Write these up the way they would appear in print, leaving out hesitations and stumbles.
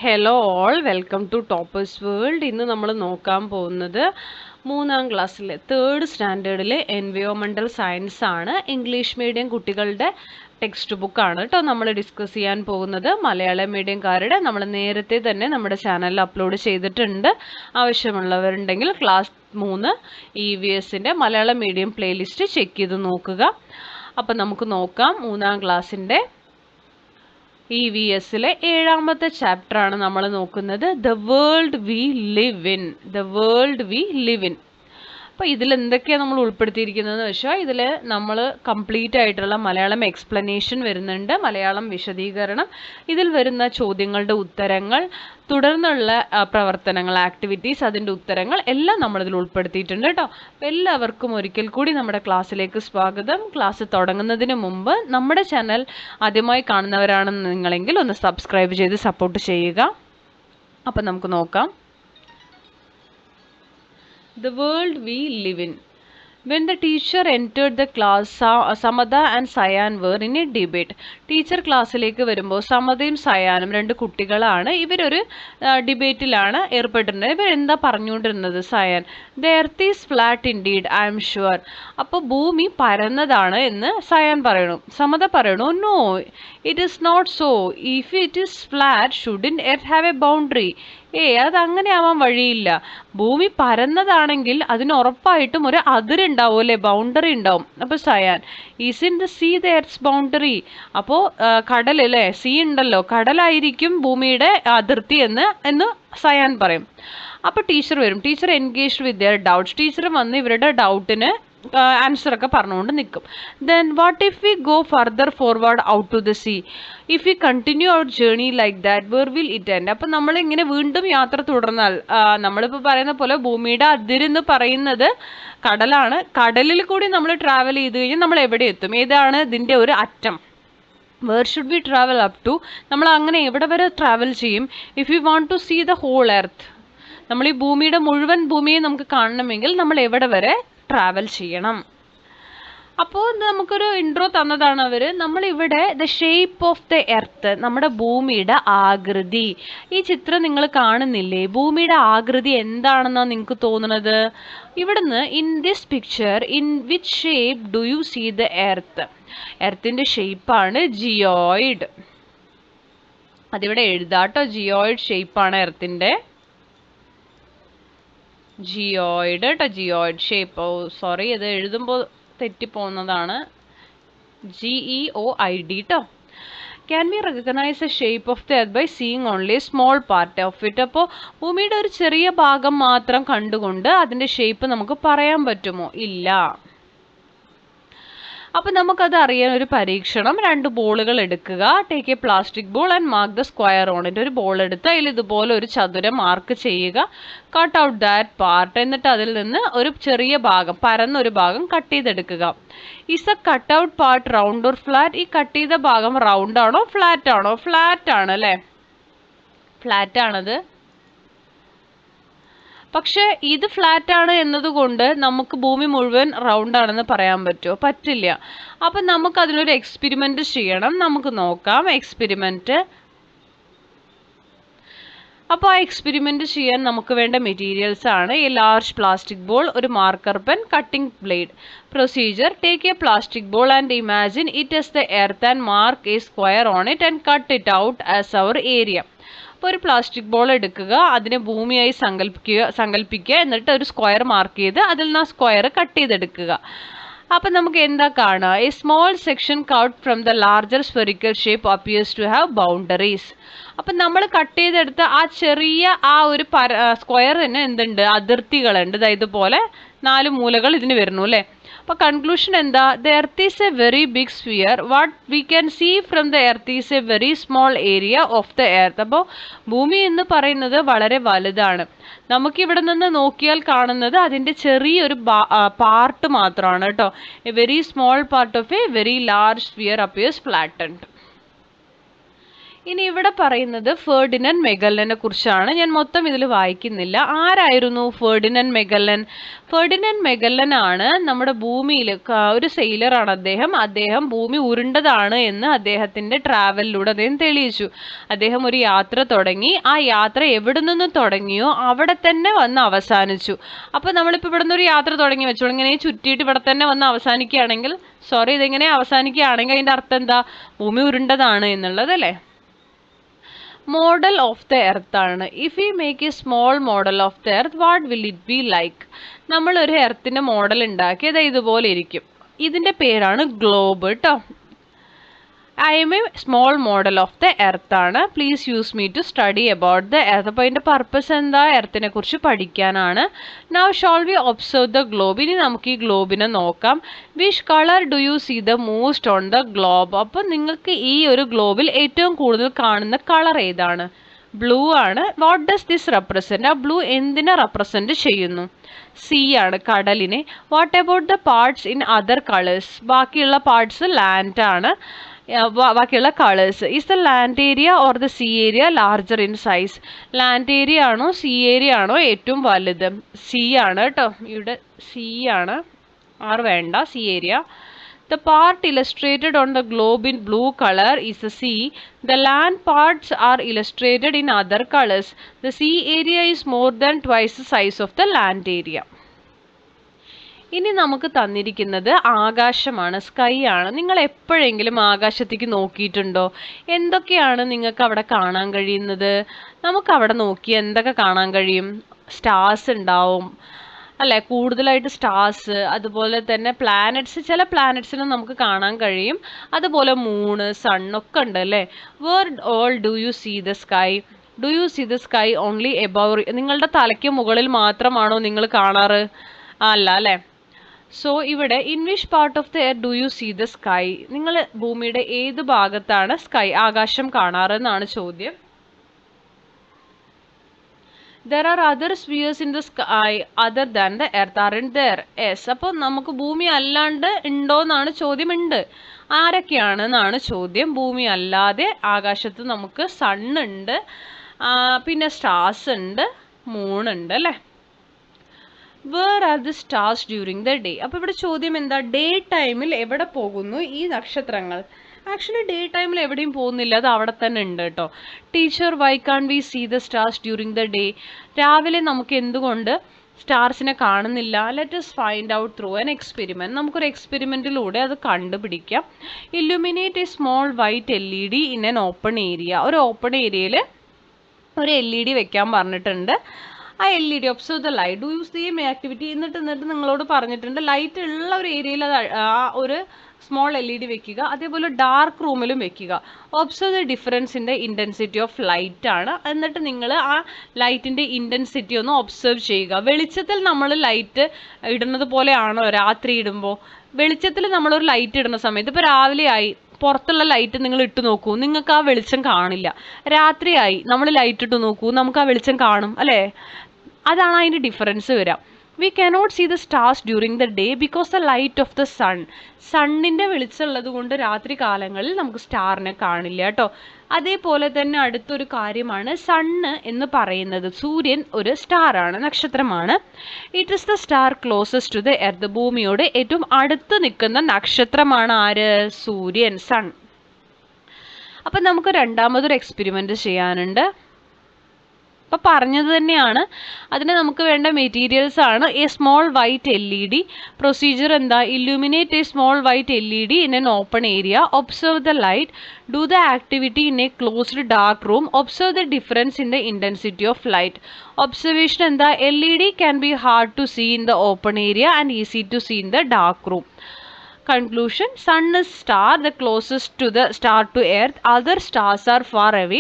Hello all welcome to toppers world. ഇന്ന് നമ്മൾ നോക്കാൻ പോകുന്നത് 3ാം ക്ലാസ്സിലെ 3rd സ്റ്റാൻഡേർഡിലെ എൻവയോൺമെൻറ്റൽ സയൻസ് ആണ്. ഇംഗ്ലീഷ് മീഡിയം കുട്ടികളുടെ ടെക്സ്റ്റ് ബുക്കാണ് കേട്ടോ നമ്മൾ ഡിസ്കസ് ചെയ്യാൻ പോകുന്നത്. മലയാളം മീഡിയംകാരുടെ നമ്മൾ നേരത്തെ തന്നെ നമ്മുടെ ചാനലിൽ അപ്ലോഡ് ചെയ്തിട്ടുണ്ട്. ആവശ്യമുള്ളവരുണ്ടെങ്കിൽ ക്ലാസ് 3 EVSൻ്റെ മലയാളം മീഡിയം പ്ലേലിസ്റ്റ് ചെക്ക് ചെയ്ത് നോക്കുക. അപ്പം നമുക്ക് നോക്കാം. 3ാം ക്ലാസ്സിൻ്റെ EVSലെ 7ാമത്തെ ചാപ്റ്റർ ആണ് നമ്മൾ നോക്കുന്നത്. The world we live in. The world we live in. അപ്പോൾ ഇതിൽ എന്തൊക്കെയാണ് നമ്മൾ ഉൾപ്പെടുത്തിയിരിക്കുന്നതെന്ന് വെച്ചാൽ ഇതിൽ നമ്മൾ കംപ്ലീറ്റ് ആയിട്ടുള്ള മലയാളം എക്സ്പ്ലനേഷൻ വരുന്നുണ്ട്, മലയാളം വിശദീകരണം, ഇതിൽ വരുന്ന ചോദ്യങ്ങളുടെ ഉത്തരങ്ങൾ, തുടർന്നുള്ള പ്രവർത്തനങ്ങൾ, ആക്ടിവിറ്റീസ്, അതിൻ്റെ ഉത്തരങ്ങൾ എല്ലാം നമ്മളിതിൽ ഉൾപ്പെടുത്തിയിട്ടുണ്ട് കേട്ടോ. അപ്പോൾ എല്ലാവർക്കും ഒരിക്കൽ കൂടി നമ്മുടെ ക്ലാസ്സിലേക്ക് സ്വാഗതം. ക്ലാസ് തുടങ്ങുന്നതിന് മുമ്പ് നമ്മുടെ ചാനൽ ആദ്യമായി കാണുന്നവരാണെന്ന് നിങ്ങളെങ്കിൽ ഒന്ന് സബ്സ്ക്രൈബ് ചെയ്ത് സപ്പോർട്ട് ചെയ്യുക. അപ്പം നമുക്ക് നോക്കാം. The world we live in. When the teacher entered the class, Samadha and Sayan were in a debate. Teacher ക്ലാസ്സിലേക്ക് വരുമ്പോൾ സമതയും സയാനും രണ്ട് കുട്ടികളാണ്. ഇവരൊരു ഡിബേറ്റിലാണ് ഏർപ്പെട്ടിരുന്നത്. ഇവർ എന്താ പറഞ്ഞുകൊണ്ടിരുന്നത്? Sayan, the earth is flat indeed, I am sure. അപ്പോൾ ഭൂമി പരന്നതാണ് എന്ന് സയാൻ പറയണു. സമത പറയണു, no it is not so. If it is flat shouldn't earth have a boundary. അത് അങ്ങനെ ആവാൻ വഴിയില്ല. ഭൂമി പരന്നതാണെങ്കിൽ അതിന് ഉറപ്പായിട്ടും ഒരു അതിരുണ്ടാവും അല്ലേ, ബൗണ്ടറി ഉണ്ടാവും. അപ്പോൾ cyan, is in the sea the earth's boundary. അപ്പോൾ കടൽ അല്ലേ, സീ ഉണ്ടല്ലോ, കടലായിരിക്കും ഭൂമിയുടെ അതിർത്തി എന്ന് സയാൻ പറയും. അപ്പോൾ ടീച്ചർ വരും. Teacher engaged with their doubts. Teacher വന്ന് ഇവരുടെ ഡൗട്ടിന് ആൻസർ ഒക്കെ പറഞ്ഞുകൊണ്ട് നിൽക്കും. Then what if we go further forward out to the sea? If we continue our journey like that where will it end? അപ്പം നമ്മളിങ്ങനെ വീണ്ടും യാത്ര തുടർന്നാൽ, നമ്മളിപ്പോൾ പറയുന്ന പോലെ ഭൂമിയുടെ അതിരെന്ന് പറയുന്നത് കടലാണ്. കടലിൽ കൂടി നമ്മൾ ട്രാവൽ ചെയ്ത് കഴിഞ്ഞാൽ നമ്മൾ എവിടെ എത്തും? ഏതാണ് ഇതിൻ്റെ ഒരു അറ്റം? Where should we travel up to? നമ്മൾ അങ്ങനെ എവിടെ വരെ ട്രാവൽ ചെയ്യും? If you want to see the whole earth, നമ്മൾ ഈ ഭൂമിയുടെ മുഴുവൻ ഭൂമിയെ നമുക്ക് കാണണമെങ്കിൽ നമ്മൾ എവിടെ വരെ ട്രാവൽ ചെയ്യണം? അപ്പോൾ നമുക്കൊരു ഇൻട്രോ തന്നതാണ് അവർ. നമ്മളിവിടെ the shape of the earth, നമ്മുടെ ഭൂമിയുടെ ആകൃതി. ഈ ചിത്രം നിങ്ങൾ കാണുന്നില്ലേ? ഭൂമിയുടെ ആകൃതി എന്താണെന്നാണ് നിങ്ങൾക്ക് തോന്നുന്നത്? ഇവിടുന്ന് in this picture in which shape do you see the earth? എർത്തിൻ്റെ ഷേപ്പാണ് ജിയോയിഡ്. അതിവിടെ എഴുതാട്ടോ, ജിയോയിഡ് ഷേപ്പാണ് എർത്തിൻ്റെ. ജിയോയിഡ് കേട്ടോ, ജിയോയിഡ് ഷേപ്പ്. ഓ സോറി, ഇത് എഴുതുമ്പോൾ തെറ്റിപ്പോകുന്നതാണ്. GEOID കേട്ടോ. Can we recognise a shape of the earth by seeing only small part of it? അപ്പോൾ ഭൂമിയുടെ ഒരു ചെറിയ ഭാഗം മാത്രം കണ്ടുകൊണ്ട് അതിൻ്റെ ഷേപ്പ് നമുക്ക് പറയാൻ പറ്റുമോ? ഇല്ല. അപ്പം നമുക്കത് അറിയാൻ ഒരു പരീക്ഷണം. 2 ബോളുകൾ എടുക്കുക. Take a plastic ball and mark the square on it. ഒരു ബോൾ എടുത്ത് അതിൽ ഇതുപോലെ ഒരു ചതുരം മാർക്ക് ചെയ്യുക. Cut out that part. എന്നിട്ട് അതിൽ നിന്ന് ഒരു ചെറിയ ഭാഗം, പരന്നൊരു ഭാഗം കട്ട് ചെയ്തെടുക്കുക. Is A cut out part round or flat? ഈ കട്ട് ചെയ്ത ഭാഗം റൗണ്ട് ആണോ ഫ്ലാറ്റ് ആണോ? ഫ്ലാറ്റ് ആണ് അല്ലേ, ഫ്ലാറ്റ് ആണത്. പക്ഷെ ഇത് ഫ്ലാറ്റ് ആണ് എന്നതുകൊണ്ട് നമുക്ക് ഭൂമി മുഴുവൻ റൗണ്ട് ആണെന്ന് പറയാൻ പറ്റുമോ? പറ്റില്ല. അപ്പം നമുക്ക് അതിനൊരു എക്സ്പെരിമെന്റ് ചെയ്യണം. നമുക്ക് നോക്കാം എക്സ്പെരിമെന്റ്. അപ്പോൾ ആ എക്സ്പെരിമെന്റ് ചെയ്യാൻ നമുക്ക് വേണ്ട മെറ്റീരിയൽസ് ആണ് എ ലാർജ് പ്ലാസ്റ്റിക് ബോൾ, ഒരു marker pen, cutting blade. Procedure: take a plastic ball and imagine it as the earth and mark a square on it and cut it out as our area. അപ്പോൾ ഒരു plastic ball എടുക്കുക, അതിനെ ഭൂമിയായി സങ്കല്പിക്കുക, എന്നിട്ട് ഒരു square mark ചെയ്ത് അതിൽ നിന്ന് ആ സ്ക്വയർ കട്ട് ചെയ്തെടുക്കുക. അപ്പം നമുക്ക് എന്താ കാണുക? A small section cut from the larger spherical shape appears to have boundaries. അപ്പം നമ്മൾ കട്ട് ചെയ്തെടുത്ത ആ ചെറിയ ആ ഒരു സ്ക്വയറിന് എന്തുണ്ട്? അതിർത്തികളുണ്ട്. ഇതുപോലെ 4 മൂലകൾ ഇതിന് വരുന്നു അല്ലേ. അപ്പോൾ കൺക്ലൂഷൻ എന്താ? The earth is a very big sphere. What we can see from the earth is a very small area of the earth. അപ്പോൾ ഭൂമി എന്ന് പറയുന്നത് വളരെ വലുതാണ്. നമുക്കിവിടെ നിന്ന് നോക്കിയാൽ കാണുന്നത് അതിൻ്റെ ചെറിയൊരു പാർട്ട് മാത്രമാണ് കേട്ടോ. A very small part of A very large sphere appears flattened. ഇനി ഇവിടെ പറയുന്നത് ഫെർഡിനൻഡ് മെഗല്ലനെ കുറിച്ചാണ്. ഞാൻ മൊത്തം ഇതിൽ വായിക്കുന്നില്ല. ആരായിരുന്നു ഫെർഡിനൻഡ് മെഗല്ലൻ? ഫെർഡിനൻഡ് മെഗല്ലൻ ആണ് നമ്മുടെ ഭൂമിയിൽ ഒരു സെയിലറാണ്. അദ്ദേഹം ഭൂമി ഉരുണ്ടതാണ് എന്ന് അദ്ദേഹത്തിന്റെ ട്രാവലിലൂടെ അദ്ദേഹം തെളിയിച്ചു. അദ്ദേഹം ഒരു യാത്ര തുടങ്ങി. ആ യാത്ര എവിടെ നിന്ന് തുടങ്ങിയോ അവിടെ തന്നെ വന്ന് അവസാനിച്ചു. അപ്പൊ നമ്മളിപ്പോ ഇവിടെ നിന്ന് ഒരു യാത്ര തുടങ്ങി വെച്ചോളൂ, ഇങ്ങനെ ചുറ്റിയിട്ട് ഇവിടെ തന്നെ വന്ന് അവസാനിക്കുകയാണെങ്കിൽ, ഇതെങ്ങനെ അവസാനിക്കുകയാണെങ്കിൽ അതിന്റെ അർത്ഥം എന്താ? ഭൂമി ഉരുണ്ടതാണ് എന്നുള്ളത് അല്ലേ? മോഡൽ ഓഫ് ദ എർത്ത് ആണ്. If you make A small model of the earth what will it be like? നമ്മൾ ഒരു എർത്തിന്റെ മോഡൽ ഉണ്ടാക്കി അത് ഇതുപോലെ ഇരിക്കും. ഇതിന്റെ പേരാണ് ഗ്ലോബ് കേട്ടോ. I'm a small model of the earth ആണ്. Please use me to study about the earth. അപ്പോൾ അതിൻ്റെ പർപ്പസ് എന്താ? എർത്തിനെ കുറിച്ച് പഠിക്കാനാണ്. Now shall we observe the globe. ഇനി നമുക്ക് ഈ ഗ്ലോബിനെ നോക്കാം. Which colour do you see the most on the globe? അപ്പം നിങ്ങൾക്ക് ഈ ഒരു ഗ്ലോബിൽ ഏറ്റവും കൂടുതൽ കാണുന്ന കളർ ഏതാണ്? ബ്ലൂ ആണ്. What does this represent? ആ ബ്ലൂ എന്തിനെ റെപ്രസെൻറ്റ് ചെയ്യുന്നു? സീ ആണ്, കടലിനെ. What about the parts in other colours? ബാക്കിയുള്ള പാർട്സ് ലാൻഡ് ആണ്. ബാക്കിയുള്ള colours. Is the land area or the sea area larger in size? Land area ആണോ സീ ഏരിയ ആണോ ഏറ്റവും വലുത്? സീ ആണ് കേട്ടോ. ഇവിടെ സീ ആണ്, വേണ്ട, sea area. The part illustrated on the globe in blue color is the sea. The land parts are illustrated in other colors. The sea area is more than twice the size of the land area. ഇനി നമുക്ക് തന്നിരിക്കുന്നത് ആകാശമാണ്, sky ആണ്. നിങ്ങൾ എപ്പോഴെങ്കിലും ആകാശത്തേക്ക് നോക്കിയിട്ടുണ്ടോ? എന്തൊക്കെയാണ് നിങ്ങൾക്ക് അവിടെ കാണാൻ കഴിയുന്നത്? നമുക്ക് അവിടെ നോക്കി എന്തൊക്കെ കാണാൻ കഴിയും? സ്റ്റാർസ് ഉണ്ടാവും അല്ലെ, കൂടുതലായിട്ട് സ്റ്റാർസ്. അതുപോലെ തന്നെ പ്ലാനറ്റ്സ്, ചില പ്ലാനറ്റ്സിനും നമുക്ക് കാണാൻ കഴിയും. അതുപോലെ മൂണ്, സണ്ണൊക്കെ ഉണ്ട് അല്ലേ. Where all do you see the sky? Do you see the sky only above? നിങ്ങളുടെ തലയ്ക്ക് മുകളിൽ മാത്രമാണോ നിങ്ങൾ കാണാറ്? അല്ല അല്ലേ. സോ ഇവിടെ in which part of the air do you see the sky? നിങ്ങൾ ഭൂമിയുടെ ഏത് ഭാഗത്താണ് ആകാശം കാണാറ് എന്നാണ് ചോദ്യം. There are other spheres in the sky other than the earth, aren't there? Yes. അപ്പോൾ നമുക്ക് ഭൂമി അല്ലാണ്ട് ഉണ്ടോ എന്നാണ് ചോദ്യം. ഉണ്ട്. ആരൊക്കെയാണെന്നാണ് ചോദ്യം. ഭൂമി അല്ലാതെ ആകാശത്ത് നമുക്ക് സൺ ഉണ്ട്, പിന്നെ സ്റ്റാർസ് ഉണ്ട്, മൂണുണ്ട് അല്ലേ. Where are the stars during the day? അപ്പോൾ ഇവിടെ ചോദ്യം എന്താ? ഡേ ടൈമിൽ എവിടെ പോകുന്നു ഈ നക്ഷത്രങ്ങൾ? ആക്ച്വലി ഡേ ടൈമിൽ എവിടെയും പോകുന്നില്ല, അത് അവിടെ തന്നെ ഉണ്ട് കേട്ടോ. Teacher, why can we see the stars during the day? രാവിലെ നമുക്ക് എന്തുകൊണ്ട് സ്റ്റാർസിനെ കാണുന്നില്ല? Let us find out through an experiment. നമുക്കൊരു എക്സ്പെരിമെൻറ്റിലൂടെ അത് കണ്ടുപിടിക്കാം. Illuminate a small white LED in an open area. ഒരു ഓപ്പൺ ഏരിയയിൽ ഒരു LED വെക്കാൻ പറഞ്ഞിട്ടുണ്ട്. ആ LED, observe the light, do use the activity. എന്നിട്ട് നിങ്ങളോട് പറഞ്ഞിട്ടുണ്ട് ലൈറ്റ് ഉള്ള ഒരു ഏരിയയിൽ അത് ഒരു സ്മോൾ LED വെക്കുക. അതേപോലെ ഡാർക്ക് റൂമിലും വെക്കുക. Observe the difference in the intensity of light ആണ്. എന്നിട്ട് നിങ്ങൾ ആ ലൈറ്റിൻ്റെ ഇൻറ്റൻസിറ്റി ഒന്ന് ഒബ്സർവ് ചെയ്യുക. വെളിച്ചത്തിൽ നമ്മൾ ലൈറ്റ് ഇടുന്നത് പോലെയാണോ രാത്രി ഇടുമ്പോൾ? വെളിച്ചത്തിൽ നമ്മളൊരു ലൈറ്റ് ഇടുന്ന സമയത്ത്, ഇപ്പോൾ രാവിലെ ആയി, പുറത്തുള്ള ലൈറ്റ് നിങ്ങൾ ഇട്ട് നോക്കൂ, നിങ്ങൾക്ക് ആ വെളിച്ചം കാണില്ല. രാത്രിയായി നമ്മൾ ലൈറ്റ് ഇട്ട് നോക്കൂ, നമുക്ക് ആ വെളിച്ചം കാണും അല്ലേ. അതാണ് അതിൻ്റെ ഡിഫറൻസ് വരിക. We cannot see the stars during the day because the light of the sun. സണ്ണിൻ്റെ വെളിച്ചമുള്ളത് കൊണ്ട് രാത്രി കാലങ്ങളിൽ നമുക്ക് സ്റ്റാറിനെ കാണില്ല കേട്ടോ. അതേപോലെ തന്നെ അടുത്തൊരു കാര്യമാണ്, സണ്ണ് എന്ന് പറയുന്നത്, സൂര്യൻ ഒരു സ്റ്റാറാണ്, നക്ഷത്രമാണ്. It is the star closest to the earth. ഭൂമിയോട് ഏറ്റവും അടുത്ത് നിൽക്കുന്ന നക്ഷത്രമാണ് ആര്? സൂര്യൻ, സൺ. അപ്പം നമുക്ക് രണ്ടാമതൊരു എക്സ്പെരിമെൻറ്റ് ചെയ്യാനുണ്ട്. അപ്പോൾ പറഞ്ഞത് തന്നെയാണ്. അതിന് നമുക്ക് വേണ്ട മെറ്റീരിയൽസ് ആണ് a small white LED. Procedure എന്താ? Illuminate a small white LED in an open area. Observe the light. Do the activity in a closed dark room. Observe the difference in the intensity of light. Observation എന്താ? LED can be hard to see in the open area and easy to see in the dark room. Conclusion: Sun is star, the closest to the star to Earth. Other stars are far away.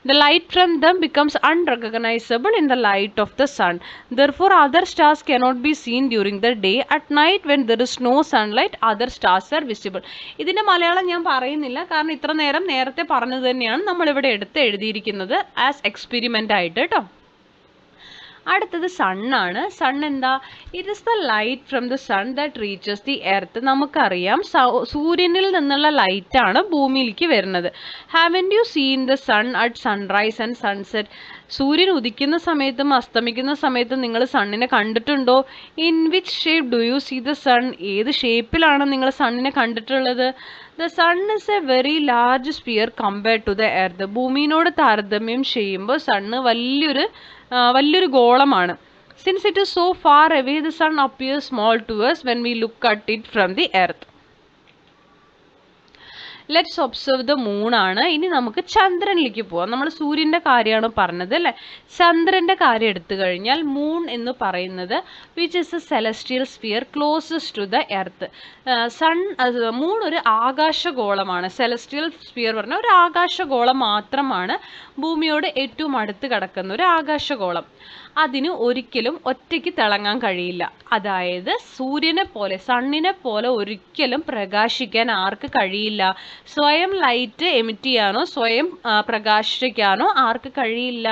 The light from them becomes unrecognizable in the light of the sun. Therefore, other stars cannot be seen during the day. At night, when there is no sunlight, other stars are visible. ഇതിൻ്റെ മലയാളം ഞാൻ പറയുന്നില്ല, കാരണം ഇത്ര നേരത്തെ പറഞ്ഞത് തന്നെയാണ് നമ്മളിവിടെ എടുത്ത് എഴുതിയിരിക്കുന്നത് ആസ് എക്സ്പെരിമെൻ്റ് ആയിട്ട് കേട്ടോ. അടുത്തത് സണ്ണാണ്. സൺ എന്താ? It is the light from the sun that reaches the earth. നമുക്കറിയാം സൂര്യനിൽ നിന്നുള്ള ലൈറ്റാണ് ഭൂമിയിലേക്ക് വരുന്നത്. Haven't you seen the sun at sunrise and sunset? സൂര്യൻ ഉദിക്കുന്ന സമയത്തും അസ്തമിക്കുന്ന സമയത്തും നിങ്ങൾ സണ്ണിനെ കണ്ടിട്ടുണ്ടോ? In which shape do you see the sun? ഏത് ഷേപ്പിലാണ് നിങ്ങൾ സണ്ണിനെ കണ്ടിട്ടുള്ളത്? The sun is a very large sphere compared to the earth. ഭൂമിയോട് താരതമ്യം ചെയ്യുമ്പോൾ സണ്ണ് വലിയൊരു ഗോളമാണ്. Since it is so far away the sun appears small to us when we look at it from the earth. Let's observe the moon ആണ്. ഇനി നമുക്ക് ചന്ദ്രനിലേക്ക് പോവാം. നമ്മൾ സൂര്യൻ്റെ കാര്യമാണ് പറഞ്ഞത് അല്ലേ? ചന്ദ്രൻ്റെ കാര്യം എടുത്തു കഴിഞ്ഞാൽ മൂൺ എന്ന് പറയുന്നത് which is a celestial sphere closest to the earth. Moon ഒരു ആകാശഗോളമാണ്. സെലസ്റ്റിയൽ സ്ഫിയർ പറഞ്ഞാൽ ഒരു ആകാശഗോളം മാത്രമാണ്, ഭൂമിയോട് ഏറ്റവും അടുത്ത് കിടക്കുന്ന ഒരു ആകാശഗോളം. അതിന് ഒരിക്കലും ഒറ്റയ്ക്ക് തിളങ്ങാൻ കഴിയില്ല. അതായത് സൂര്യനെ പോലെ സണ്ണിനെ പോലെ ഒരിക്കലും പ്രകാശിക്കാൻ ആർക്ക് കഴിയില്ല? സ്വയം ലൈറ്റ് എമിറ്റ് ചെയ്യാനോ സ്വയം പ്രകാശിക്കാനോ ആർക്ക് കഴിയില്ല?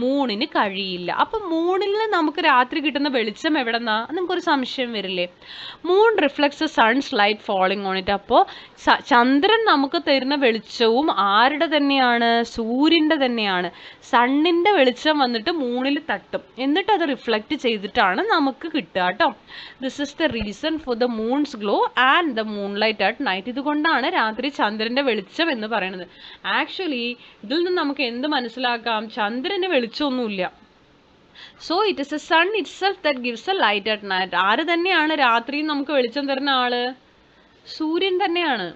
മൂണിന് കഴിയില്ല. അപ്പം മൂണിൽ നമുക്ക് രാത്രി കിട്ടുന്ന വെളിച്ചം എവിടെന്നാ? നിങ്ങൾക്കൊരു സംശയം വരില്ലേ? Moon reflects sons light falling on it. അപ്പോൾ ചന്ദ്രൻ നമുക്ക് തരുന്ന വെളിച്ചവും ആരുടെ തന്നെയാണ്? സൂര്യൻ്റെ തന്നെയാണ്. സണ്ണിൻ്റെ വെളിച്ചം വന്നിട്ട് മൂണിൽ തട്ടും, എന്നിട്ട് അത് റിഫ്ലക്റ്റ് ചെയ്തിട്ടാണ് നമുക്ക് കിട്ടുക കേട്ടോ. This is the reason for the moons glow and the moon light at night. ഇതുകൊണ്ടാണ് രാത്രി ചന്ദ്രൻ്റെ വെളിച്ചം എന്ന് പറയുന്നത്. ആക്ച്വലി ഇതിൽ നിന്ന് നമുക്ക് എന്ത് മനസ്സിലാക്കാം? ചന്ദ്രന് വെളിച്ചമൊന്നുമില്ല. So it is a sun itself that gives a light at night. ആര് തന്നെയാണ് രാത്രിയും നമുക്ക് വെളിച്ചം തരുന്ന ആള്? സൂര്യൻ തന്നെയാണ്.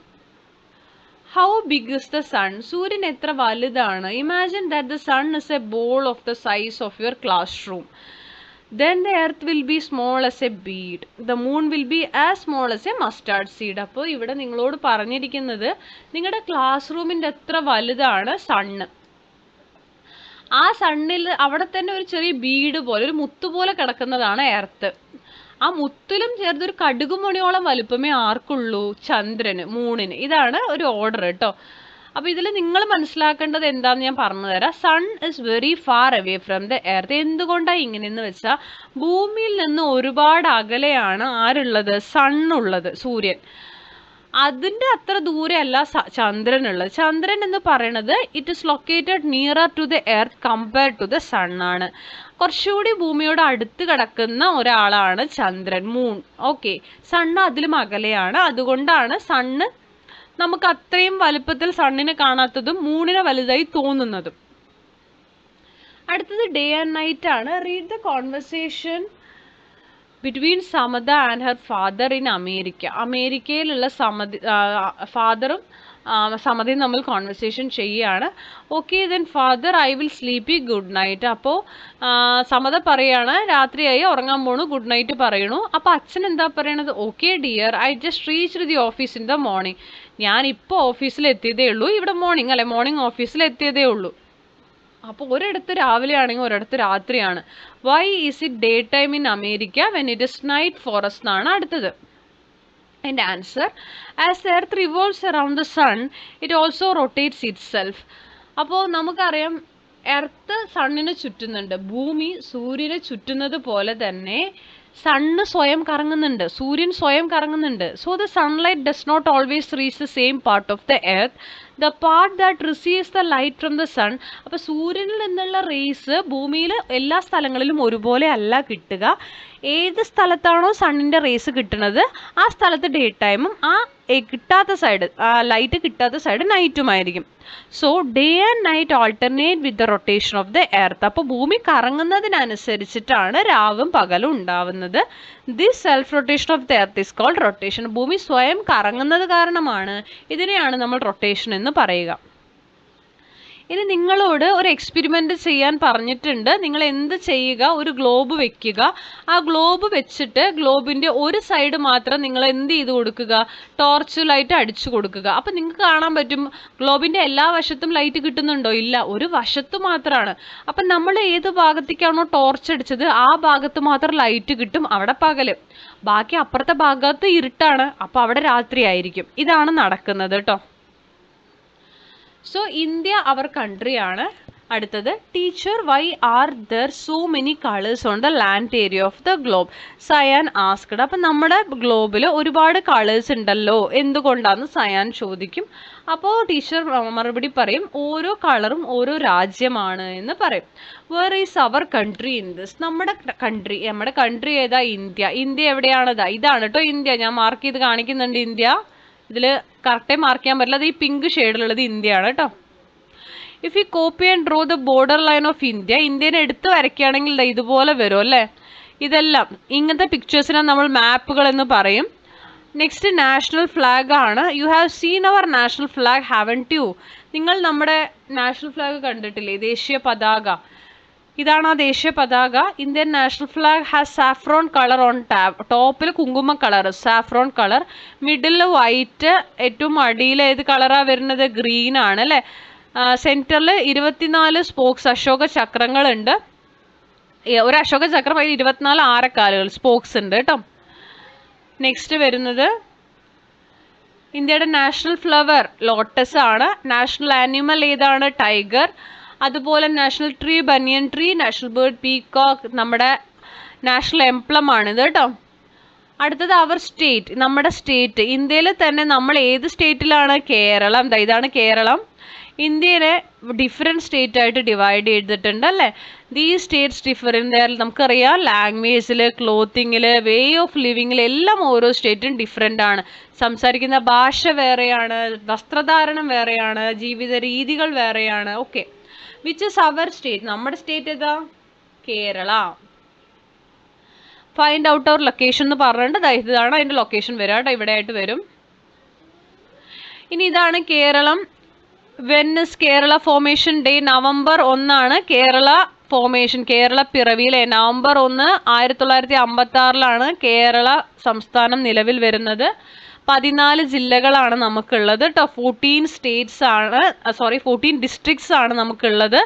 How big is the sun? സൂര്യൻ എത്ര വലുതാണ്? Imagine that the sun is a ball of the size of your class room. Then the earth will be small as a bead. The moon will be as small as a mustard seed. അപ്പോൾ ഇവിടെ നിങ്ങളോട് പറഞ്ഞിരിക്കുന്നത് നിങ്ങളുടെ class റൂമിൻ്റെ എത്ര വലുതാണ് sun. ആ സണ്ണിൽ അവിടെ തന്നെ ഒരു ചെറിയ ബീഡ് പോലെ ഒരു മുത്തുപോലെ കിടക്കുന്നതാണ് എർത്ത്. ആ മുത്തിലും ചേർത്തൊരു കടുകുമണിയോളം വലുപ്പമേ ആർക്കുള്ളൂ? ചന്ദ്രന്, മൂണിന്. ഇതാണ് ഒരു ഓർഡർ കേട്ടോ. അപ്പോൾ ഇതിൽ നിങ്ങൾ മനസ്സിലാക്കേണ്ടത് എന്താണെന്ന് ഞാൻ പറഞ്ഞു തരാം. Sun is very far away from the earth. എന്തുകൊണ്ടാണ് ഇങ്ങനെയെന്ന് വെച്ചാൽ ഭൂമിയിൽ നിന്ന് ഒരുപാട് അകലെയാണ് ആരുള്ളത്? സണ്ണുള്ളത്, സൂര്യൻ. അതിൻ്റെ അത്ര ദൂരെയല്ല ചന്ദ്രനുള്ളത്. ചന്ദ്രൻ എന്ന് പറയുന്നത് it is located nearer to the earth compared to the sun ആണ്. കുറച്ചുകൂടി ഭൂമിയോട് അടുത്ത് കിടക്കുന്ന ഒരാളാണ് ചന്ദ്രൻ, മൂൺ. ഓക്കെ, സണ്ണ് അതിലും അകലെയാണ്. അതുകൊണ്ടാണ് സണ്ണ് നമുക്ക് അത്രയും വലുപ്പത്തിൽ സണ്ണിനെ കാണാത്തതും മൂണിനെ വലുതായി തോന്നുന്നതും. അടുത്തത് ഡേ ആൻഡ് നൈറ്റ് ആണ്. Read the conversation between Samatha and her father in America. അമേരിക്കയിലുള്ള ഫാദറും സമതയും നമ്മൾ കോൺവെർസേഷൻ ചെയ്യുകയാണ്. Okay then father I will sleepy good night. അപ്പോൾ സമത പറയാണ് രാത്രിയായി ഉറങ്ങാൻ പോണു, ഗുഡ് നൈറ്റ് പറയണു. അപ്പോൾ അച്ഛൻ എന്താ പറയണത്? Okay dear I just reached the office in the morning. ഞാൻ ഇപ്പോൾ ഓഫീസിൽ എത്തിയതേ ഉള്ളൂ. ഇവിടെ മോർണിംഗ് അല്ലേ, മോർണിംഗ് ഓഫീസിൽ എത്തിയതേ ഉള്ളൂ. അപ്പോൾ ഒരിടത്ത് രാവിലെ ആണെങ്കിൽ ഒരിടത്ത് രാത്രിയാണ്. Why is it day time in America when it is night for us എന്നാണ് അടുത്തത്. എൻ്റെ answer as the earth revolves around the sun it also rotates itself. അപ്പോൾ നമുക്കറിയാം എർത്ത് സണ്ണിനെ ചുറ്റുന്നുണ്ട്, ഭൂമി സൂര്യനെ ചുറ്റുന്നത് പോലെ തന്നെ സണ്ണ് സ്വയം കറങ്ങുന്നുണ്ട്, സൂര്യൻ സ്വയം കറങ്ങുന്നുണ്ട്. So the sunlight does not always reach the same part of the earth, the part that receives the light from the sun. അപ്പോൾ സൂര്യനിൽ നിന്നുള്ള റേസ് ഭൂമിയിൽ എല്ലാ സ്ഥലങ്ങളിലും ഒരുപോലെ അല്ല കിട്ടുക. ഏത് സ്ഥലത്താണോ സണ്ണിൻ്റെ റേസ് കിട്ടുന്നത് ആ സ്ഥലത്ത് ഡേ ടൈമും കിട്ടാത്ത സൈഡ് ലൈറ്റ് കിട്ടാത്ത സൈഡ് നൈറ്റുമായിരിക്കും. So day and night alternate with the rotation of the earth. അപ്പോൾ ഭൂമി കറങ്ങുന്നതിനനുസരിച്ചിട്ടാണ് രാവും പകലും ഉണ്ടാവുന്നത്. This self rotation of the earth is called rotation. ഭൂമി സ്വയം കറങ്ങുന്നത് കാരണമാണ് ഇതിനെയാണ് നമ്മൾ റൊട്ടേഷൻ എന്ന് പറയുക. ഇനി നിങ്ങളോട് ഒരു എക്സ്പെരിമെൻ്റ് ചെയ്യാൻ പറഞ്ഞിട്ടുണ്ട്. നിങ്ങൾ എന്ത് ചെയ്യുക? ഒരു ഗ്ലോബ് വെക്കുക. ആ ഗ്ലോബ് വെച്ചിട്ട് ഗ്ലോബിൻ്റെ ഒരു സൈഡ് മാത്രം നിങ്ങൾ എന്ത് ചെയ്ത് കൊടുക്കുക? ടോർച്ച് ലൈറ്റ് അടിച്ചു കൊടുക്കുക. അപ്പം നിങ്ങൾക്ക് കാണാൻ പറ്റും ഗ്ലോബിൻ്റെ എല്ലാ വശത്തും ലൈറ്റ് കിട്ടുന്നുണ്ടോ? ഇല്ല, ഒരു വശത്ത് മാത്രമാണ്. അപ്പം നമ്മൾ ഏത് ഭാഗത്തേക്കാണോ ടോർച്ച് അടിച്ചത് ആ ഭാഗത്ത് മാത്രം ലൈറ്റ് കിട്ടും, അവിടെ പകല്. ബാക്കി അപ്പുറത്തെ ഭാഗത്ത് ഇരുട്ടാണ്, അപ്പോൾ അവിടെ രാത്രി ആയിരിക്കും. ഇതാണ് നടക്കുന്നത് കേട്ടോ. സോ ഇന്ത്യ അവർ കൺട്രിയാണ്. അടുത്തത് teacher why are there so many colours on the land area of the globe Sayan asked. അപ്പം നമ്മുടെ ഗ്ലോബിൽ ഒരുപാട് കളേഴ്സ് ഉണ്ടല്ലോ, എന്തുകൊണ്ടാന്ന് സയാൻ ചോദിക്കും. അപ്പോൾ ടീച്ചർ മറുപടി പറയും ഓരോ കളറും ഓരോ രാജ്യമാണ് എന്ന് പറയും. Where is our country in this? നമ്മുടെ കൺട്രി ഏതാ? ഇന്ത്യ. ഇന്ത്യ എവിടെയാണതാ? ഇതാണ് കേട്ടോ ഇന്ത്യ. ഞാൻ മാർക്ക് ചെയ്ത് കാണിക്കുന്നുണ്ട് ഇന്ത്യ. ഇതിൽ കറക്റ്റായി മാർക്ക് ചെയ്യാൻ പറ്റില്ല. അത് ഈ പിങ്ക് ഷെയ്ഡിലുള്ളത് ഇന്ത്യയാണ് കേട്ടോ. If you copy and draw the border line of India, ഇന്ത്യനെ എടുത്ത് വരയ്ക്കുകയാണെങ്കിൽ ഇതുപോലെ വരും അല്ലേ. ഇതെല്ലാം ഇങ്ങനത്തെ പിക്ചേഴ്സിനെ നമ്മൾ മാപ്പുകൾ എന്ന് പറയും. നെക്സ്റ്റ് നാഷണൽ ഫ്ലാഗ് ആണ്. You have seen our national flag haven't you? നിങ്ങൾ നമ്മുടെ നാഷണൽ ഫ്ലാഗ് കണ്ടിട്ടില്ലേ? ദേശീയ പതാക. ഇതാണ് ആ ദേശീയ പതാക. Indian national flag has saffron colour on ടോപ്പിൽ കുങ്കുമ colour saffron colour, middle white, ഏറ്റവും അടിയിൽ ഏത് കളറാണ് വരുന്നത്? ഗ്രീൻ ആണ് അല്ലേ. സെൻറ്ററിൽ 24 സ്പോക്സ് അശോക ചക്രങ്ങളുണ്ട്. ഒരു അശോക ചക്രം, അതിൽ 24 ആരക്കാലുകൾ സ്പോക്സ് ഉണ്ട് കേട്ടോ. നെക്സ്റ്റ് വരുന്നത് ഇന്ത്യയുടെ നാഷണൽ ഫ്ലവർ ലോട്ടസ് ആണ്. നാഷണൽ ആനിമൽ ഏതാണ്? ടൈഗർ. അതുപോലെ നാഷണൽ ട്രീ ബനിയൻ ട്രീ, നാഷണൽ ബേർഡ് പീകോക്ക്. നമ്മുടെ നാഷണൽ എംപ്ലം ആണിത് കേട്ടോ. അടുത്തത് അവർ സ്റ്റേറ്റ്, നമ്മുടെ സ്റ്റേറ്റ്. ഇന്ത്യയിൽ തന്നെ നമ്മൾ ഏത് സ്റ്റേറ്റിലാണ്? കേരളം. ഇതാണ് കേരളം. ഇന്ത്യനെ ഡിഫറെൻറ്റ് സ്റ്റേറ്റ് ആയിട്ട് ഡിവൈഡ് ചെയ്തിട്ടുണ്ട് അല്ലേ. ദീ സ്റ്റേറ്റ്സ് ഡിഫർ ഇൻ ദർ, നമുക്കറിയാം ലാംഗ്വേജിൽ, ക്ലോത്തിങ്ങിൽ, വേ ഓഫ് ലിവിങ്ങിൽ എല്ലാം ഓരോ സ്റ്റേറ്റും ഡിഫറെൻ്റ് ആണ്. സംസാരിക്കുന്ന ഭാഷ വേറെയാണ്, വസ്ത്രധാരണം വേറെയാണ്, ജീവിത രീതികൾ വേറെയാണ്. Okay, which is our state? നമ്മുടെ സ്റ്റേറ്റ് ഏതാ? Kerala. Find out our location എന്ന് പറഞ്ഞിട്ട് ഇതാണ് അതിൻ്റെ ലൊക്കേഷൻ വരിക കേട്ടോ. ഇവിടെ ആയിട്ട് വരും. ഇനി ഇതാണ് Keralam. When is Kerala formation day? November 1 Kerala formation, Kerala പിറവിയിലെ നവംബർ 1 1956 കേരള സംസ്ഥാനം നിലവിൽ വരുന്നത്. 14 ജില്ലകളാണ് നമുക്കുള്ളത് കേട്ടോ. 14 ഡിസ്ട്രിക്ട്സ് ആണ് നമുക്കുള്ളത്.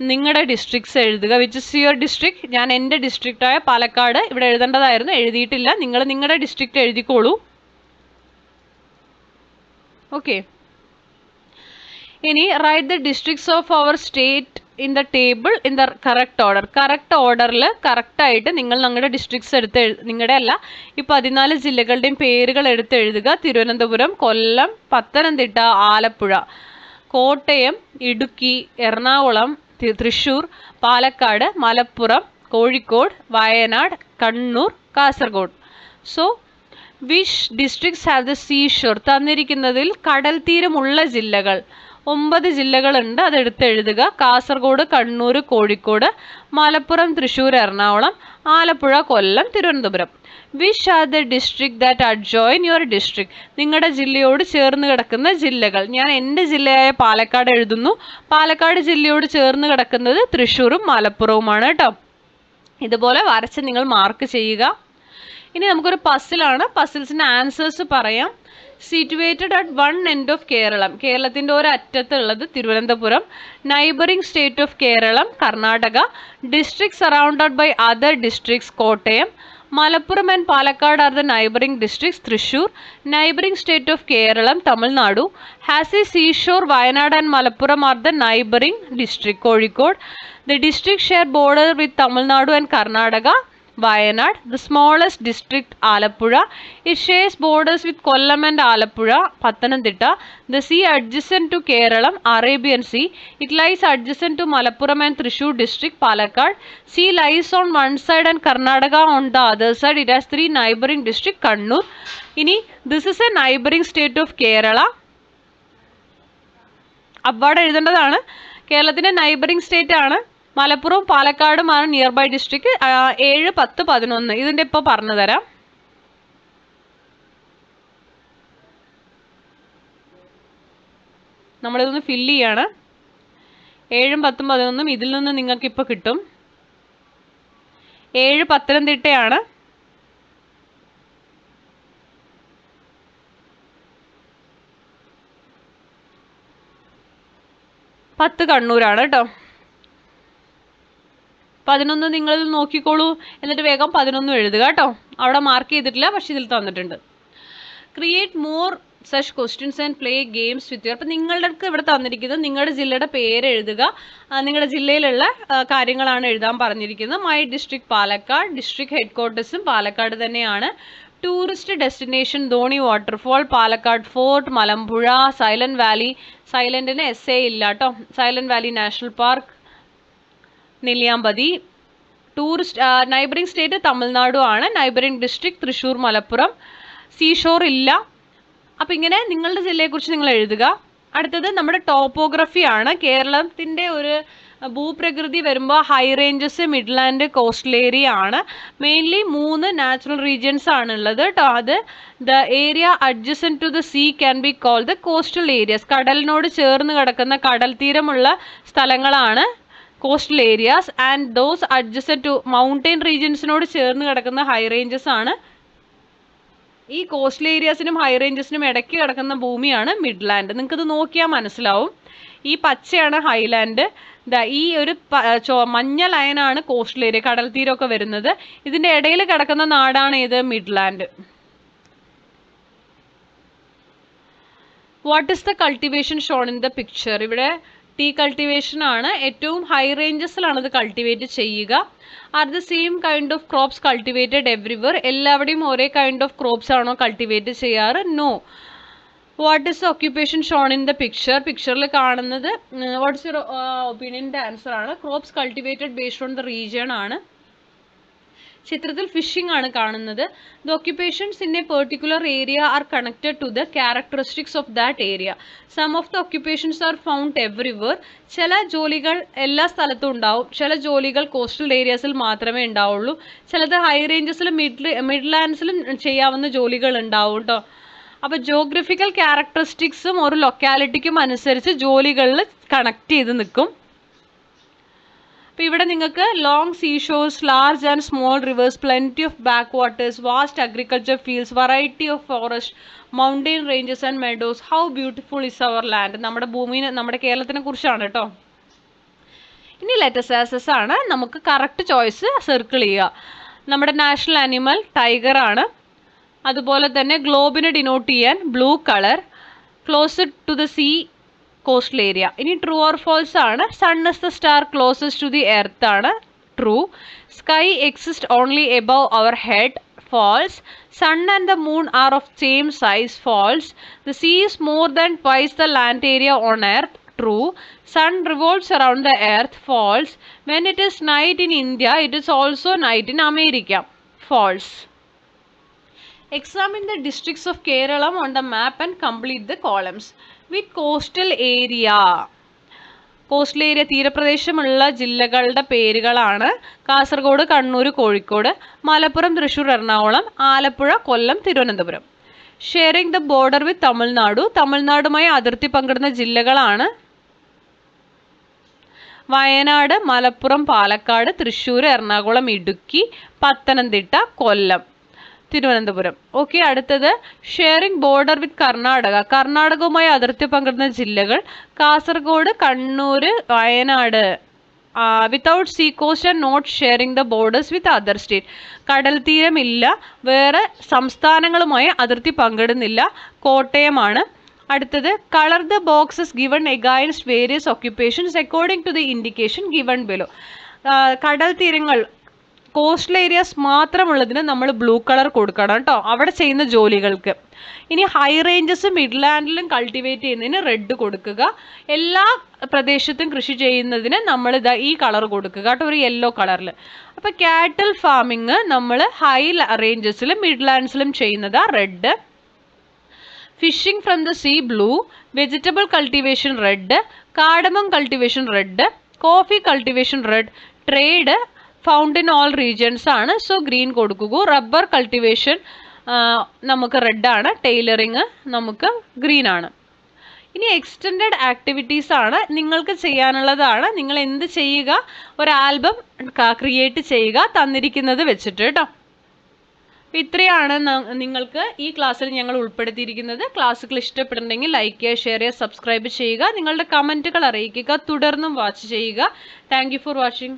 നിങ്ങളുടെ ഡിസ്ട്രിക്ട്സ് എഴുതുക. Which is your district? ഞാൻ എൻ്റെ ഡിസ്ട്രിക്റ്റായ പാലക്കാട് ഇവിടെ എഴുതേണ്ടതായിരുന്നു, എഴുതിയിട്ടില്ല. നിങ്ങൾ നിങ്ങളുടെ ഡിസ്ട്രിക്റ്റ് എഴുതിക്കോളൂ. ഓക്കെ, ഇനി write the districts of our state in the table in the correct order. Correct ഓർഡറിൽ കറക്റ്റായിട്ട് നിങ്ങൾ നിങ്ങളുടെ ഡിസ്ട്രിക്ട്സ് നിങ്ങളുടെ അല്ല, ഈ 14 ജില്ലകളുടെയും പേരുകൾ എഴുതുക. Thiruvananthapuram, Kollam, Pathanamthitta, Alappuzha, Kottayam, Idukki, Ernakulam, Thrissur, Palakkad, Malappuram, Kozhikode, Wayanad, Kannur, Kasaragod. So which districts have the seashore? തന്നിരിക്കുന്നതിൽ കടൽ തീരമുള്ള ജില്ലകൾ 9 ജില്ലകളുണ്ട്, അതെടുത്തെഴുതുക. Kasaragod, Kannur, Kozhikode, Malappuram, Thrissur, Ernakulam, Alappuzha, Kollam, Thiruvananthapuram. Which are the district that adjoin your district? നിങ്ങളുടെ ജില്ലയോട് ചേർന്ന് കിടക്കുന്ന ജില്ലകൾ. ഞാൻ എൻ്റെ ജില്ലയായ പാലക്കാട് എഴുതുന്നു. പാലക്കാട് ജില്ലയോട് ചേർന്ന് കിടക്കുന്നത് തൃശ്ശൂരും മലപ്പുറവുമാണ് കേട്ടോ. ഇതുപോലെ വരച്ച് നിങ്ങൾ മാർക്ക് ചെയ്യുക. ഇനി നമുക്കൊരു പസിലാണ്. പസിൽസിൻ്റെ ആൻസേഴ്സ് പറയാം. Situated at one end of Keralam, കേരളത്തിൻ്റെ ഒരറ്റത്തുള്ളത് Thiruvananthapuram. Neighbouring state of Keralam Karnataka. District surrounded by other districts Kottayam. Malappuram and Palakkad are the neighbouring districts Thrissur. Neighbouring state of Keralam Tamil Nadu. Has a seashore Wayanad and Malappuram are the neighbouring district Kozhikode. The district share border with Tamil Nadu and Karnataka Wayanad. The smallest district Alappuzha. It shares borders with Kollam and Alappuzha, Pathanamthitta. The sea adjacent to Keralam, Arabian Sea. It lies adjacent to Malappuram and Thrissur district, Palakkad. Sea lies on one side and Karnataka on the other side. It has 3 neighboring districts, Kannur. This is a neighboring state of Kerala. Avvada എഴുതേണ്ടതാണ്. കേരളത്തിൻ്റെ neighbouring state ആണ്. മലപ്പുറവും പാലക്കാടുമാണ് near by district. 7, 10, 11 ഇതിൻ്റെ ഇപ്പോൾ പറഞ്ഞു തരാം. നമ്മളിതൊന്ന് fill ചെയ്യാണ്. 7, 10, 11 ഇതിൽ നിന്ന് നിങ്ങൾക്ക് ഇപ്പോൾ കിട്ടും. 7 പത്തനംതിട്ടയാണ്. 10 കണ്ണൂരാണ് കേട്ടോ. 11 നിങ്ങൾ നോക്കിക്കോളൂ. എന്നിട്ട് വേഗം 11 എഴുതുക കേട്ടോ. അവിടെ മാർക്ക് ചെയ്തിട്ടില്ല, പക്ഷെ ഇതിൽ തന്നിട്ടുണ്ട്. Create more such questions and play games with you. അപ്പോൾ നിങ്ങൾക്ക് ഇവിടെ തന്നിരിക്കുന്നത് നിങ്ങളുടെ ജില്ലയുടെ പേര് എഴുതുക, നിങ്ങളുടെ ജില്ലയിലുള്ള കാര്യങ്ങളാണ് എഴുതാൻ പറഞ്ഞിരിക്കുന്നത്. My district Palakkad, district head ക്വാർട്ടേഴ്സും പാലക്കാട് തന്നെയാണ്. Tourist destination Dhoni waterfall, Palakkad fort, Malampuzha, silent valley, സൈലന്റിന് എസ് ഇല്ല കേട്ടോ, silent valley national park, Nelliyampathy. Tourist neighbouring state Tamil Nadu ആണ്. Neighbouring district Thrissur, Malappuram. Seashore ഇല്ല. അപ്പം ഇങ്ങനെ നിങ്ങളുടെ ജില്ലയെക്കുറിച്ച് നിങ്ങൾ എഴുതുക. അടുത്തത് നമ്മുടെ ടോപ്പോഗ്രഫി ആണ്. കേരളത്തിൻ്റെ ഒരു ഭൂപ്രകൃതി വരുമ്പോൾ high ranges, midland, coastal area ആണ്. മെയിൻലി 3 നാച്ചുറൽ റീജിയൻസ് ആണുള്ളത് കേട്ടോ. അത് the area adjacent to the sea can be called the coastal areas. കടലിനോട് ചേർന്ന് കിടക്കുന്ന കടൽ തീരമുള്ള സ്ഥലങ്ങളാണ് coastal areas. And those adjacent to mountain റീജിയൻസിനോട് ചേർന്ന് കിടക്കുന്ന ഹൈ റേഞ്ചസ് ആണ്. ഈ കോസ്റ്റൽ ഏരിയാസിനും ഹൈ റേഞ്ചസിനും ഇടയ്ക്ക് കിടക്കുന്ന ഭൂമിയാണ് മിഡ്ലാൻഡ്. നിങ്ങൾക്കത് നോക്കിയാൽ മനസ്സിലാവും. ഈ പച്ചയാണ് ഹൈലാൻഡ്, ഈ ഒരു മഞ്ഞ ലൈനാണ് കോസ്റ്റൽ ഏരിയ, കടൽ തീരമൊക്കെ വരുന്നത്. ഇതിൻ്റെ ഇടയിൽ കിടക്കുന്ന നാടാണ് ഏത്? Midland. What is the cultivation shown in the picture? ഇവിടെ ടീ കൾട്ടിവേഷൻ ആണ്. ഏറ്റവും ഹൈ റേഞ്ചസിലാണ് ഇത് കൾട്ടിവേറ്റ് ചെയ്യുക. Are the same kind of crops cultivated everywhere? എല്ലാവരുടെയും ഒരേ കൈൻഡ് ഓഫ് ക്രോപ്സ് ആണോ കൾട്ടിവേറ്റ് ചെയ്യാറ്? No. What is the occupation shown in the picture? പിക്ചറിൽ കാണുന്നത് വാട്ട്സ് യുവർ ഒപ്പീനിയൻ്റെ ആൻസർ ആണ്. Crops cultivated based on the region ആണ്. ചിത്രത്തിൽ ഫിഷിംഗ് ആണ് കാണുന്നത്. The occupations in A particular area are connected to the characteristics of that area. Some of the occupations are found everywhere. ചില ജോലികൾ എല്ലാ സ്ഥലത്തും ഉണ്ടാവും, ചില ജോലികൾ കോസ്റ്റൽ ഏരിയാസിൽ മാത്രമേ ഉണ്ടാവുള്ളൂ, ചിലത് ഹൈ റേഞ്ചസിലും മിഡ്ലാൻഡ്സിലും ചെയ്യാവുന്ന ജോലികൾ ഉണ്ടാവും കേട്ടോ. അപ്പോൾ ജോഗ്രഫിക്കൽ ക്യാരക്ടറിസ്റ്റിക്സും ഒരു ലൊക്കാലിറ്റിക്കും അനുസരിച്ച് ജോലികളിൽ കണക്ട് ചെയ്ത് നിൽക്കും. അപ്പോൾ ഇവിടെ നിങ്ങൾക്ക് long seashores, large and small rivers, plenty of backwaters, vast agriculture fields, variety of forest, mountain ranges and meadows, how beautiful is our land. നമ്മുടെ ഭൂമിനെ, നമ്മുടെ കേരളത്തിനെ കുറിച്ചാണ് കേട്ടോ. ഇനി ലെറ്റസ് ആസസ് ആണ്. നമുക്ക് കറക്റ്റ് ചോയ്സ് സർക്കിൾ ചെയ്യുക. നമ്മുടെ നാഷണൽ ആനിമൽ ടൈഗർ ആണ്. അതുപോലെ തന്നെ ഗ്ലോബിനെ ഡിനോട്ട് ചെയ്യാൻ blue colour. Closer to the sea, coastal area. ഇനി ട്രൂ ഓർ ഫോൾസ് ആണ്. Sun is the star closest to the earth ആണ്. True. Sky exist only above our head. false. Sun and the moon are of same size. False. The sea is more than twice the land area on earth. True. Sun revolves around the earth. False. When it is night in India, it is also night in America. False. Examine the districts of Kerala on the map and complete the columns. With coastal area. Coastal area, തീരപ്രദേശമുള്ള ജില്ലകളുടെ പേരുകളാണ് Kasaragod, Kannur, Kozhikode, Malappuram, Thrissur, Ernakulam, Alappuzha, Kollam, Thiruvananthapuram. Sharing the border with Tamil Nadu. തമിഴ്നാടുമായി അതിർത്തി പങ്കിടുന്ന ജില്ലകളാണ് Wayanad, Malappuram, Palakkad, Thrissur, Ernakulam, Idukki, Pathanamthitta, Kollam, Thiruvananthapuram. Okay, അടുത്തത് sharing border with Karnataka. കർണാടകവുമായി അതിർത്തി പങ്കിടുന്ന ജില്ലകൾ Kasaragod, Kannur, Wayanad. Without sea coast and not sharing the borders with other state. കടൽ തീരമില്ല, വേറെ സംസ്ഥാനങ്ങളുമായി അതിർത്തി പങ്കിടുന്നില്ല, കോട്ടയമാണ്. അടുത്തത് colour the boxes given against various occupations according to the indication given below. കടൽ തീരങ്ങൾ, കോസ്റ്റൽ ഏരിയാസ് മാത്രമുള്ളതിന് നമ്മൾ ബ്ലൂ കളർ കൊടുക്കണം കേട്ടോ, അവിടെ ചെയ്യുന്ന ജോലികൾക്ക്. ഇനി ഹൈ റേഞ്ചസും മിഡ്ലാൻഡിലും കൾട്ടിവേറ്റ് ചെയ്യുന്നതിന് റെഡ് കൊടുക്കുക. എല്ലാ പ്രദേശത്തും കൃഷി ചെയ്യുന്നതിന് നമ്മൾ ഈ കളർ കൊടുക്കുക കേട്ടോ, ഒരു യെല്ലോ കളറിൽ. അപ്പോൾ കാറ്റൽ ഫാമിങ് നമ്മൾ ഹൈ റേഞ്ചസിലും മിഡ്ലാൻഡ്സിലും ചെയ്യുന്നത് red. Fishing from the sea blue. Vegetable cultivation red. Cardamom cultivation red. Coffee cultivation red. Trade found in all regions ആണ്, സോ ഗ്രീൻ കൊടുക്കുക. റബ്ബർ കൾട്ടിവേഷൻ നമുക്ക് റെഡ് ആണ്. ടൈലറിങ് നമുക്ക് ഗ്രീൻ ആണ്. ഇനി എക്സ്റ്റെൻഡഡ് ആക്ടിവിറ്റീസ് ആണ്, നിങ്ങൾക്ക് ചെയ്യാനുള്ളതാണ്. നിങ്ങൾ എന്ത് ചെയ്യുക? ഒരു ആൽബം ക്രിയേറ്റ് ചെയ്യുക തന്നിരിക്കുന്നത് വെച്ചിട്ട് കേട്ടോ. ഇത്രയാണ് നിങ്ങൾക്ക് ഈ ക്ലാസ്സിൽ ഞങ്ങൾ ഉൾപ്പെടുത്തിയിരിക്കുന്നത്. ക്ലാസ്സുകൾ ഇഷ്ടപ്പെടുന്നുണ്ടെങ്കിൽ ലൈക്ക് ചെയ്യുക, ഷെയർ ചെയ്യുക, സബ്സ്ക്രൈബ് ചെയ്യുക. നിങ്ങളുടെ കമൻറ്റുകൾ അറിയിക്കുക. തുടർന്നും വാച്ച് ചെയ്യുക. Thank you for watching.